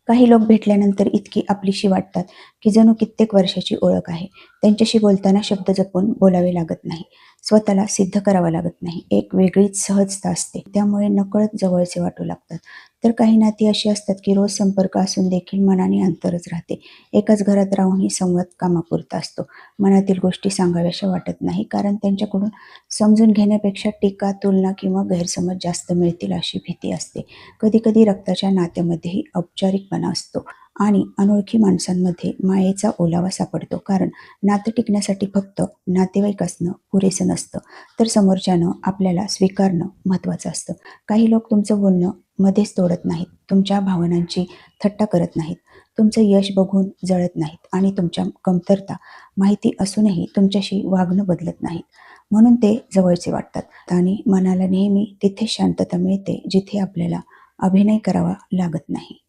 काही लोक भेटल्यानंतर इतकी आपलीशी वाटतात की जणू कित्येक वर्षाची ओळख आहे. त्यांच्याशी बोलताना शब्द जपून बोलावे लागत नाही. स्वतःला सिद्ध करावं लागत नाही. एक वेगळीच सहजता असते. त्यामुळे नकळत जवळचे वाटू लागतात. तर काही नाती अशी असतात की रोज संपर्क असून देखील मनाने अंतरच राहते. एकाच घरात राहूनही संवाद कामापुरता असतो. मनातील गोष्टी सांगाव्याशा वाटत नाही, कारण त्यांच्याकडून समजून घेण्यापेक्षा टीका, तुलना किंवा गैरसमज जास्त मिळतील अशी भीती असते. कधी-कधी रक्ताच्या नात्यामध्येही औपचारिकपणा असतो आणि अनोळखी माणसांमध्ये मायेचा ओलावा सापडतो. कारण नातं टिकण्यासाठी फक्त नातेवाईक असणं पुरेसं नसतं, तर समोरच्यानं आपल्याला स्वीकारणं महत्त्वाचं असतं. काही लोक तुमचं बोलणं मध्येच तोडत नाहीत, तुमच्या भावनांची थट्टा करत नाहीत, तुमचं यश बघून जळत नाहीत आणि तुमच्या कमतरता माहिती असूनही तुमच्याशी वागणं बदलत नाहीत. म्हणून ते जवळचे वाटतात आणि मनाला नेहमी तिथे शांतता मिळते जिथे आपल्याला अभिनय करावा लागत नाही.